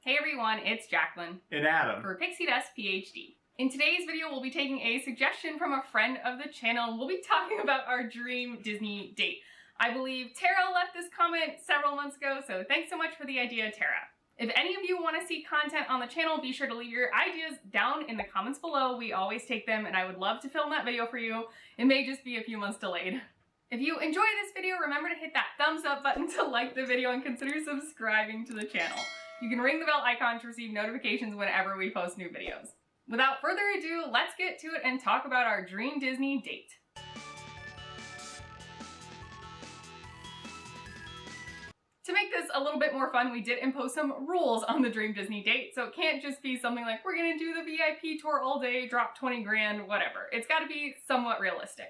Hey everyone, it's Jacqueline. And Adam. For Pixie Dust PhD. In today's video, we'll be taking a suggestion from a friend of the channel. We'll be talking about our dream Disney date. I believe Tara left this comment several months ago, so thanks so much for the idea, Tara. If any of you want to see content on the channel, be sure to leave your ideas down in the comments below. We always take them, and I would love to film that video for you. It may just be a few months delayed. If you enjoy this video, remember to hit that thumbs up button to like the video and consider subscribing to the channel. You can ring the bell icon to receive notifications whenever we post new videos. Without further ado, let's get to it and talk about our dream Disney date. To make this a little bit more fun, we did impose some rules on the dream Disney date, so it can't just be something like, we're gonna do the VIP tour all day, drop 20 grand, whatever. It's gotta be somewhat realistic.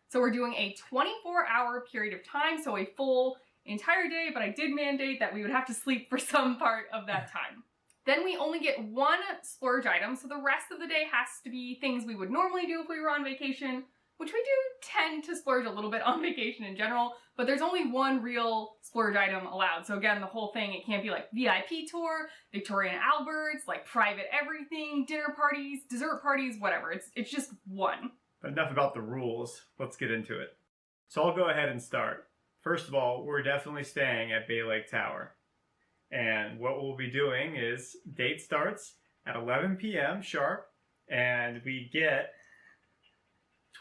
So we're doing a 24-hour period of time, so a full entire day, but I did mandate that we would have to sleep for some part of that time. Then we only get one splurge item, so the rest of the day has to be things we would normally do if we were on vacation, which we do tend to splurge a little bit on vacation in general, but there's only one real splurge item allowed. So again, the whole thing, it can't be like VIP tour, Victoria and Albert's, like private everything, dinner parties, dessert parties, whatever. It's just one. But enough about the rules. Let's get into it. So I'll go ahead and start. First of all, we're definitely staying at Bay Lake Tower. And what we'll be doing is, date starts at 11 p.m. sharp, and we get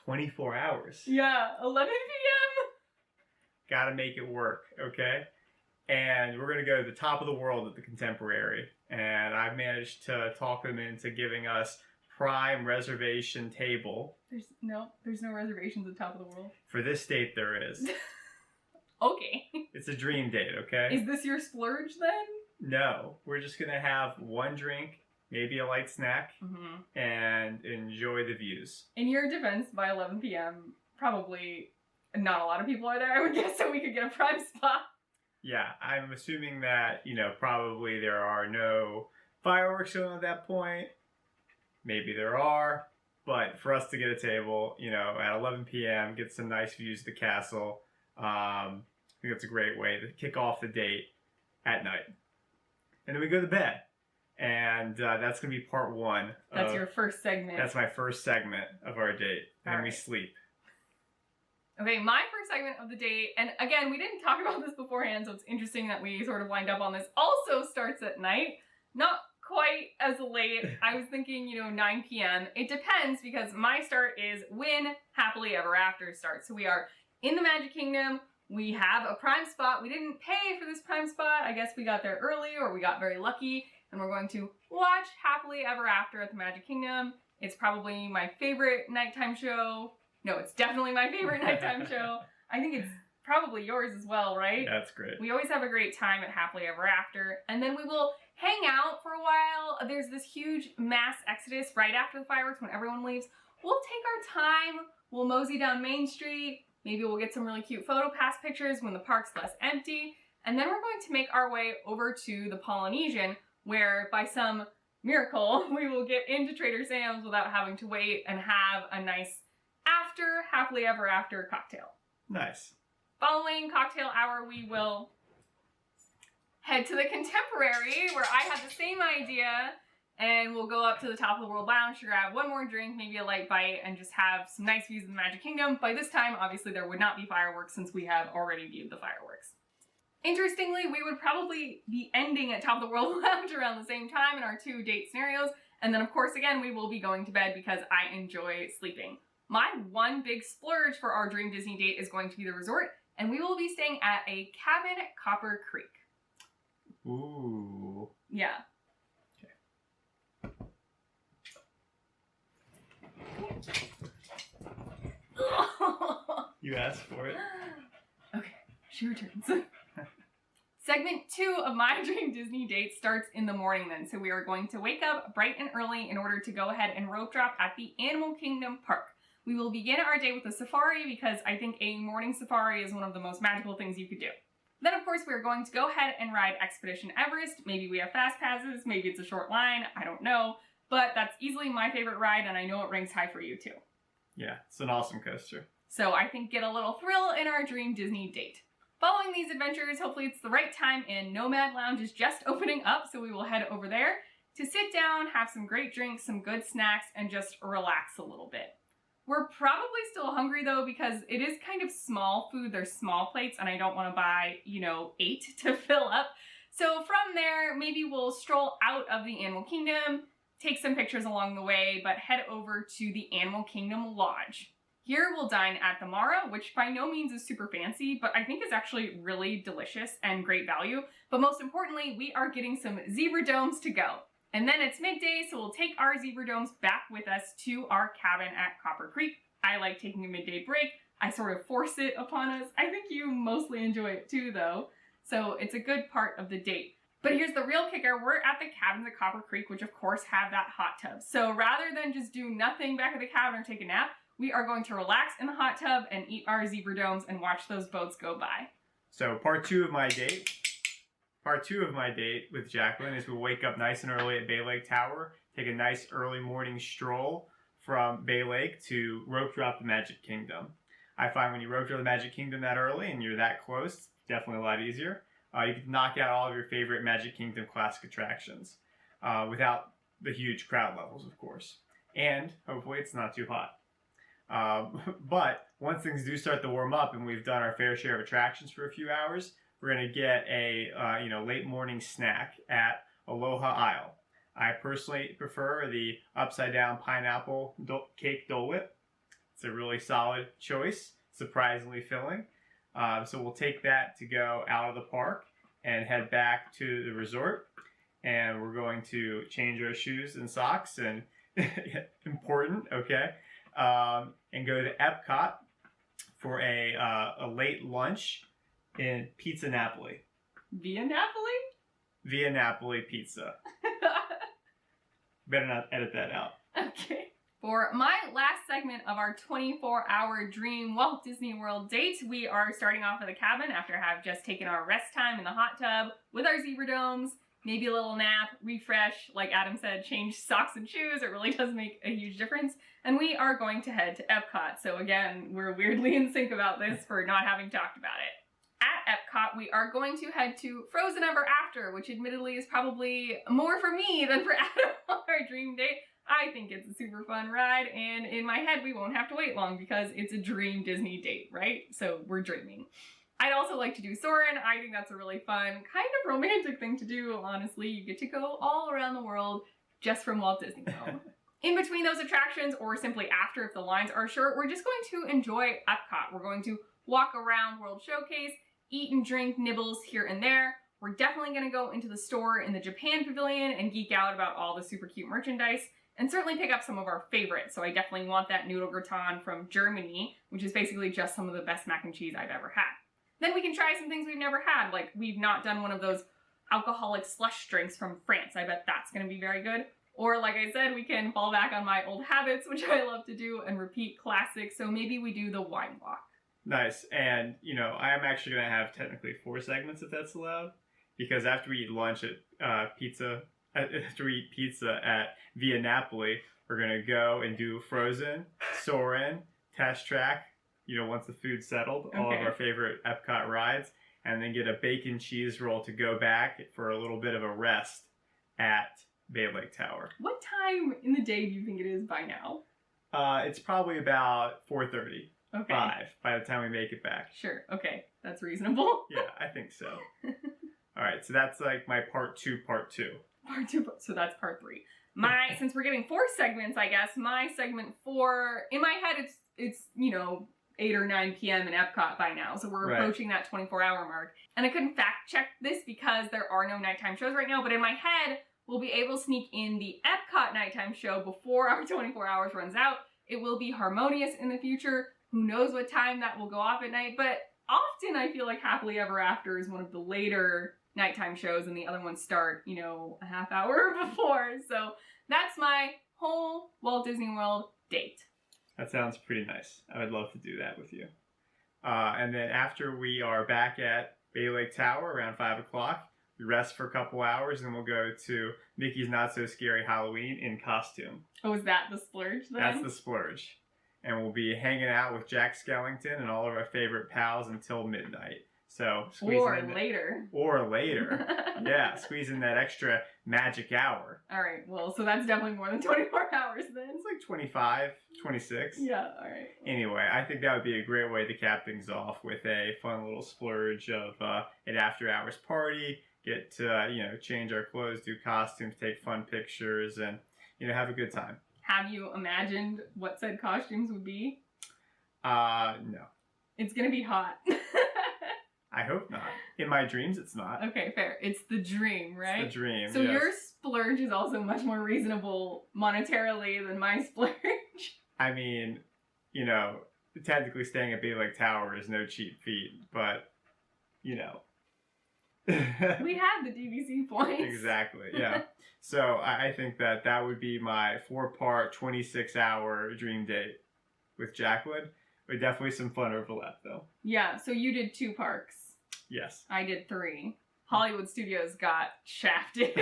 24 hours. Yeah, 11 p.m. Gotta make it work, okay? And we're gonna go to the top of the world at the Contemporary. And I've managed to talk them into giving us prime reservation table. There's no reservations at the top of the world. For this date, there is. Okay. It's a dream date, okay? Is this your splurge then? No. We're just gonna have one drink, maybe a light snack, and enjoy the views. In your defense, by 11 p.m., probably not a lot of people are there, I would guess, so we could get a prime spot. Yeah, I'm assuming that, probably there are no fireworks shown at that point. Maybe there are, but for us to get a table, at 11 p.m., get some nice views of the castle, I think that's a great way to kick off the date at night. And then we go to bed. And that's going to be part one. That's your first segment. That's my first segment of our date. And we sleep. Okay, my first segment of the date, and again, we didn't talk about this beforehand, so it's interesting that we sort of wind up on this, also starts at night. Not quite as late. I was thinking, 9 p.m. It depends, because my start is when Happily Ever After starts. So we are in the Magic Kingdom. We have a prime spot. We didn't pay for this prime spot. I guess we got there early, or we got very lucky. And we're going to watch Happily Ever After at the Magic Kingdom. It's probably my favorite nighttime show. No, it's definitely my favorite nighttime show. I think it's probably yours as well, right? That's great. We always have a great time at Happily Ever After. And then we will hang out for a while. There's this huge mass exodus right after the fireworks when everyone leaves. We'll take our time. We'll mosey down Main Street. Maybe we'll get some really cute photo pass pictures when the park's less empty. And then we're going to make our way over to the Polynesian, where by some miracle, we will get into Trader Sam's without having to wait and have a nice Happily Ever After cocktail. Nice. Following cocktail hour, we will head to the Contemporary, where I had the same idea, and we'll go up to the top of the World Lounge to grab one more drink, maybe a light bite, and just have some nice views of the Magic Kingdom. By this time, obviously, there would not be fireworks since we have already viewed the fireworks. Interestingly, we would probably be ending at Top of the World Lounge around the same time in our two date scenarios. And then, of course, again, we will be going to bed because I enjoy sleeping. My one big splurge for our dream Disney date is going to be the resort, and we will be staying at a cabin at Copper Creek. Ooh. Yeah. Okay. You asked for it. Okay, she returns. Segment 2 of my dream Disney date starts in the morning then, so we are going to wake up bright and early in order to go ahead and rope drop at the Animal Kingdom Park. We will begin our day with a safari because I think a morning safari is one of the most magical things you could do. Then, of course, we're going to go ahead and ride Expedition Everest. Maybe we have fast passes, maybe it's a short line, I don't know. But that's easily my favorite ride, and I know it ranks high for you too. Yeah, it's an awesome coaster. So I think get a little thrill in our dream Disney date. Following these adventures, hopefully it's the right time and Nomad Lounge is just opening up, so we will head over there to sit down, have some great drinks, some good snacks, and just relax a little bit. We're probably still hungry though because it is kind of small food. They're small plates and I don't want to buy, 8 to fill up. So from there, maybe we'll stroll out of the Animal Kingdom, take some pictures along the way, but head over to the Animal Kingdom Lodge. Here we'll dine at the Mara, which by no means is super fancy, but I think is actually really delicious and great value. But most importantly, we are getting some zebra domes to go. And then it's midday, so we'll take our zebra domes back with us to our cabin at Copper Creek. I like taking a midday break. I sort of force it upon us. I think you mostly enjoy it too, though. So it's a good part of the date. But here's the real kicker. We're at the cabins at Copper Creek, which of course have that hot tub. So rather than just do nothing back at the cabin or take a nap, we are going to relax in the hot tub and eat our zebra domes and watch those boats go by. So part two of my date with Jacqueline is we'll wake up nice and early at Bay Lake Tower, take a nice early morning stroll from Bay Lake to rope drop the Magic Kingdom. I find when you rope drop the Magic Kingdom that early and you're that close, it's definitely a lot easier. You can knock out all of your favorite Magic Kingdom classic attractions without the huge crowd levels, of course. And hopefully it's not too hot. But once things do start to warm up and we've done our fair share of attractions for a few hours, we're going to get a late morning snack at Aloha Isle. I personally prefer the upside down pineapple cake Dole Whip. It's a really solid choice, surprisingly filling. So we'll take that to go out of the park and head back to the resort. And we're going to change our shoes and socks and important, okay? And go to Epcot for a late lunch in Pizza Napoli. Via Napoli? Via Napoli pizza. Better not edit that out. Okay. For my last segment of our 24-hour dream Walt Disney World date, we are starting off at the cabin after have just taken our rest time in the hot tub with our zebra domes, maybe a little nap, refresh, like Adam said, change socks and shoes. It really does make a huge difference. And we are going to head to Epcot. So again, we're weirdly in sync about this for not having talked about it. At Epcot, we are going to head to Frozen Ever After, which admittedly is probably more for me than for Adam on our dream date. I think it's a super fun ride, and in my head, we won't have to wait long because it's a dream Disney date, right? So we're dreaming. I'd also like to do Soarin'. I think that's a really fun, kind of romantic thing to do, honestly. You get to go all around the world just from Walt Disney World. In between those attractions, or simply after if the lines are short, we're just going to enjoy Epcot. We're going to walk around World Showcase, eat and drink nibbles here and there. We're definitely going to go into the store in the Japan Pavilion and geek out about all the super cute merchandise, and certainly pick up some of our favorites. So I definitely want that noodle gratin from Germany, which is basically just some of the best mac and cheese I've ever had. Then we can try some things we've never had, like we've not done one of those alcoholic slush drinks from France. I bet that's going to be very good. Or like I said, we can fall back on my old habits, which I love to do, and repeat classics. So maybe we do the wine walk. Nice. And, I am actually going to have technically 4 segments if that's allowed. Because after we eat lunch at after we eat pizza at Via Napoli, we're going to go and do Frozen, Soarin', Test Track, once the food's settled, all of our favorite Epcot rides, and then get a bacon cheese roll to go back for a little bit of a rest at Bay Lake Tower. What time in the day do you think it is by now? It's probably about 4:30. Okay. 5 by the time we make it back. Sure. Okay. That's reasonable. Yeah, I think so. All right. So that's like my part 2. Part 2. So that's part 3. Since we're getting 4 segments, I guess my segment 4 in my head it's 8 or 9 p.m. in Epcot by now. So we're approaching that 24-hour mark. And I couldn't fact check this because there are no nighttime shows right now. But in my head, we'll be able to sneak in the Epcot nighttime show before our 24 hours runs out. It will be Harmonious in the future. Who knows what time that will go off at night, but often I feel like Happily Ever After is one of the later nighttime shows and the other ones start, a half hour before. So that's my whole Walt Disney World date. That sounds pretty nice. I would love to do that with you. And then after we are back at Bay Lake Tower around 5 o'clock, we rest for a couple hours and we'll go to Mickey's Not So Scary Halloween in costume. Oh, is that the splurge then? That's the splurge. And we'll be hanging out with Jack Skellington and all of our favorite pals until midnight. So or later. Or later. Yeah, squeeze in that extra magic hour. All right, well, so that's definitely more than 24 hours then. It's like 25, 26. Yeah, all right. Anyway, I think that would be a great way to cap things off with a fun little splurge of an after hours party. Get to, change our clothes, do costumes, take fun pictures, and, have a good time. Have you imagined what said costumes would be? No. It's gonna be hot. I hope not. In my dreams, it's not. Okay, fair. It's the dream, right? It's the dream, So yes. your splurge is also much more reasonable monetarily than my splurge. I mean, technically staying at Bay Lake Tower is no cheap feat, but, We had the DVC points. Exactly, yeah. So I think that would be my 4-part, 26-hour dream date with Jacqueline. But definitely some fun overlap, though. Yeah, so you did 2 parks. Yes. I did 3. Hollywood Studios got shafted.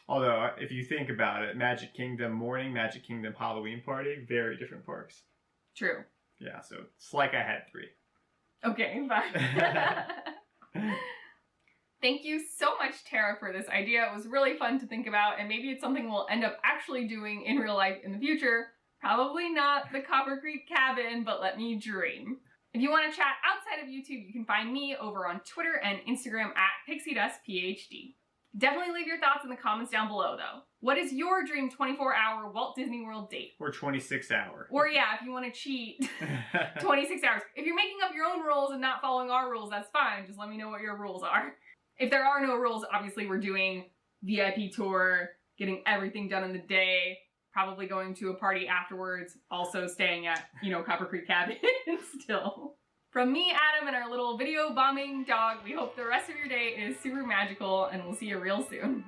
Although, if you think about it, Magic Kingdom morning, Magic Kingdom Halloween party, very different parks. True. Yeah, so it's like I had 3. Okay, fine. Thank you so much, Tara, for this idea. It was really fun to think about, and maybe it's something we'll end up actually doing in real life in the future. Probably not the Copper Creek cabin, but let me dream. If you want to chat outside of YouTube, you can find me over on Twitter and Instagram at PixieDustPhD. Definitely leave your thoughts in the comments down below, though. What is your dream 24-hour Walt Disney World date? Or 26-hour. Or yeah, if you want to cheat, 26 hours. If you're making up your own rules and not following our rules, that's fine. Just let me know what your rules are. If there are no rules, obviously we're doing VIP tour, getting everything done in the day, probably going to a party afterwards, also staying at, Copper Creek Cabin still. From me, Adam, and our little video bombing dog, we hope the rest of your day is super magical, and we'll see you real soon.